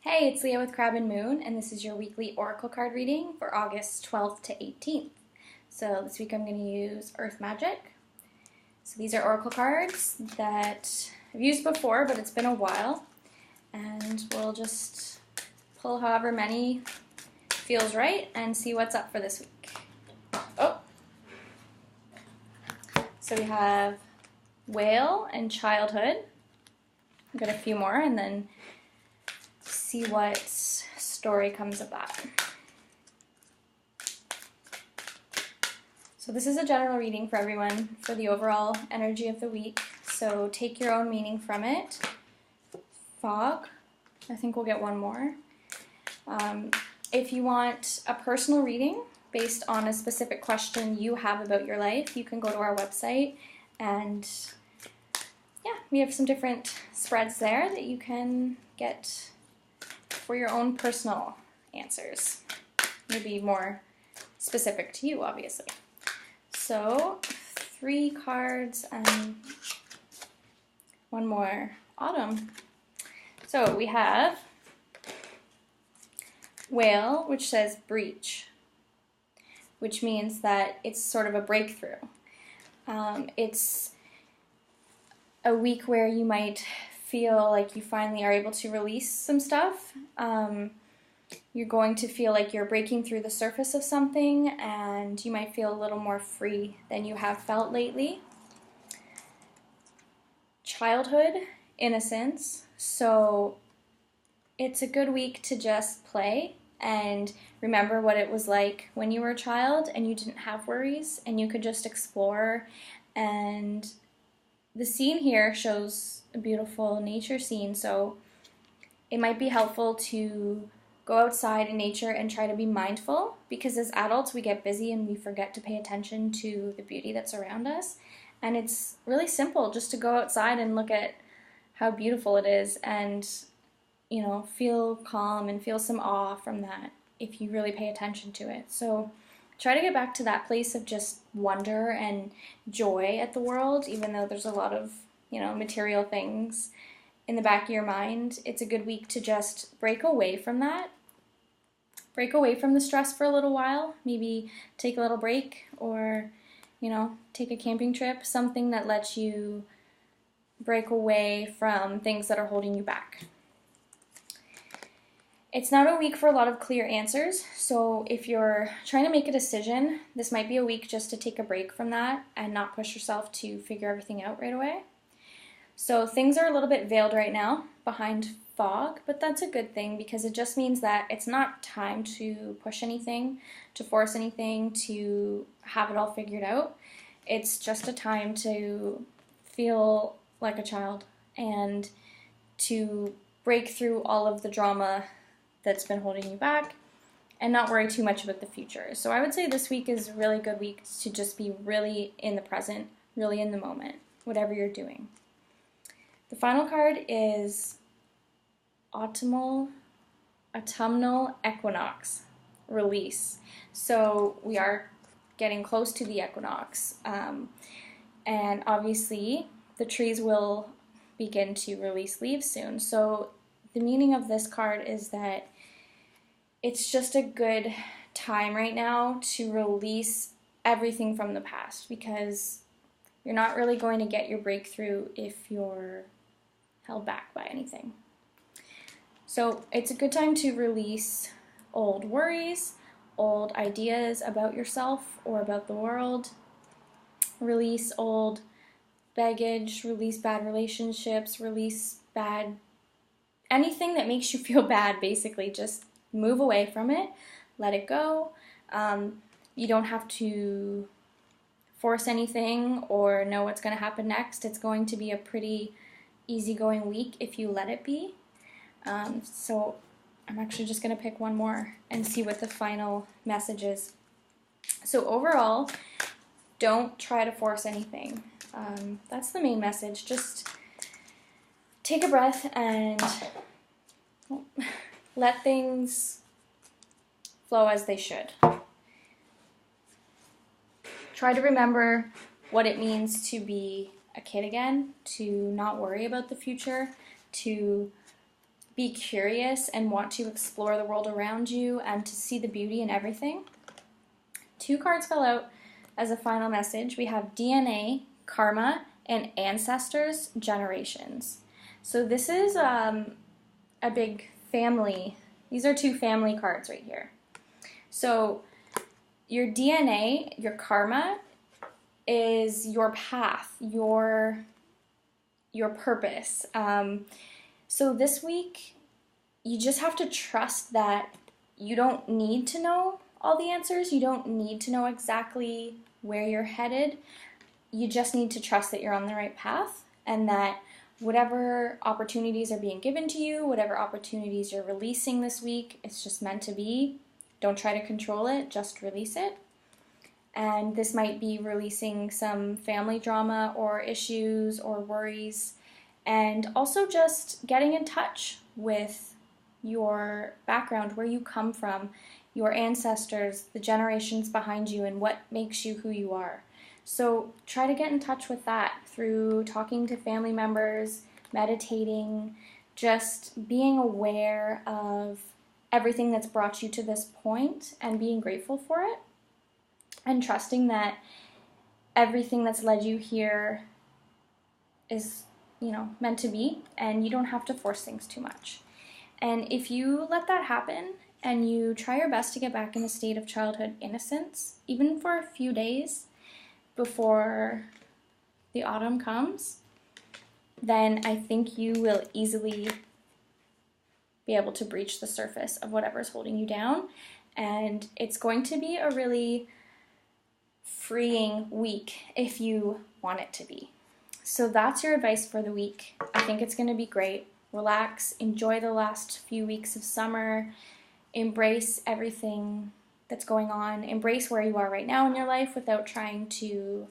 Hey, it's Leah with Crab and Moon, and this is your weekly oracle card reading for August 12th to 18th. So this week I'm going to use Earth Magic. So these are oracle cards that I've used before, but it's been a while. And we'll just pull however many feels right and see what's up for this week. Oh! So we have Whale and Childhood. I've got a few more, and then see what story comes of that. So this is a general reading for everyone for the overall energy of the week. So take your own meaning from it. Fog. I think we'll get one more. If you want a personal reading based on a specific question you have about your life, you can go to our website, and yeah, we have some different spreads there that you can get for your own personal answers. It'll be more specific to you, obviously. So 3 cards and one more. Autumn. So we have Whale, which says breach, which means that it's sort of a breakthrough. It's a week where you might feel like you finally are able to release some stuff. You're going to feel like you're breaking through the surface of something, and you might feel a little more free than you have felt lately. Childhood, innocence. So it's a good week to just play and remember what it was like when you were a child and you didn't have worries and you could just explore. And the scene here shows a beautiful nature scene, so it might be helpful to go outside in nature and try to be mindful, because as adults we get busy and we forget to pay attention to the beauty that's around us. And it's really simple just to go outside and look at how beautiful it is and, you know, feel calm and feel some awe from that if you really pay attention to it. So try to get back to that place of just wonder and joy at the world, even though there's a lot of, you know, material things in the back of your mind. It's a good week to just break away from that. Break away from the stress for a little while. Maybe take a little break, or, you know, take a camping trip, something that lets you break away from things that are holding you back. It's not a week for a lot of clear answers, so if you're trying to make a decision, this might be a week just to take a break from that and not push yourself to figure everything out right away. So things are a little bit veiled right now behind fog, but that's a good thing, because it just means that it's not time to push anything, to force anything, to have it all figured out. It's just a time to feel like a child and to break through all of the drama that's been holding you back and not worry too much about the future. So I would say this week is a really good week to just be really in the present, really in the moment, whatever you're doing. The final card is autumnal equinox, release. So we are getting close to the equinox, and obviously the trees will begin to release leaves soon. So the meaning of this card is that it's just a good time right now to release everything from the past, because you're not really going to get your breakthrough if you're held back by anything. So it's a good time to release old worries, old ideas about yourself or about the world, release old baggage, release bad relationships, release anything that makes you feel bad, basically. Just move away from it, let it go. You don't have to force anything or know what's going to happen next. It's going to be a pretty easygoing week if you let it be. So I'm actually just going to pick one more and see what the final message is. So overall, don't try to force anything. That's the main message. Just take a breath and let things flow as they should. Try to remember what it means to be a kid again, to not worry about the future, to be curious and want to explore the world around you and to see the beauty in everything. 2 cards fell out as a final message. We have DNA, karma, and ancestors, generations. So this is a big family. These are 2 family cards right here. So your DNA, your karma, is your path, your purpose. So this week, you just have to trust that you don't need to know all the answers. You don't need to know exactly where you're headed. You just need to trust that you're on the right path, and that whatever opportunities are being given to you, whatever opportunities you're releasing this week, it's just meant to be. Don't try to control it, just release it. And this might be releasing some family drama or issues or worries, and also just getting in touch with your background, where you come from, your ancestors, the generations behind you, and what makes you who you are. So try to get in touch with that through talking to family members, meditating, just being aware of everything that's brought you to this point and being grateful for it, and trusting that everything that's led you here is, meant to be, and you don't have to force things too much. And if you let that happen and you try your best to get back in a state of childhood innocence, even for a few days before the autumn comes, then I think you will easily be able to breach the surface of whatever's holding you down. And it's going to be a really freeing week if you want it to be. So that's your advice for the week. I think it's going to be great. Relax, enjoy the last few weeks of summer, embrace everything that's going on, embrace where you are right now in your life without trying to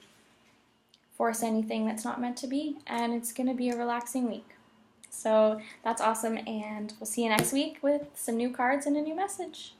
force anything that's not meant to be, and it's going to be a relaxing week. So that's awesome, and we'll see you next week with some new cards and a new message.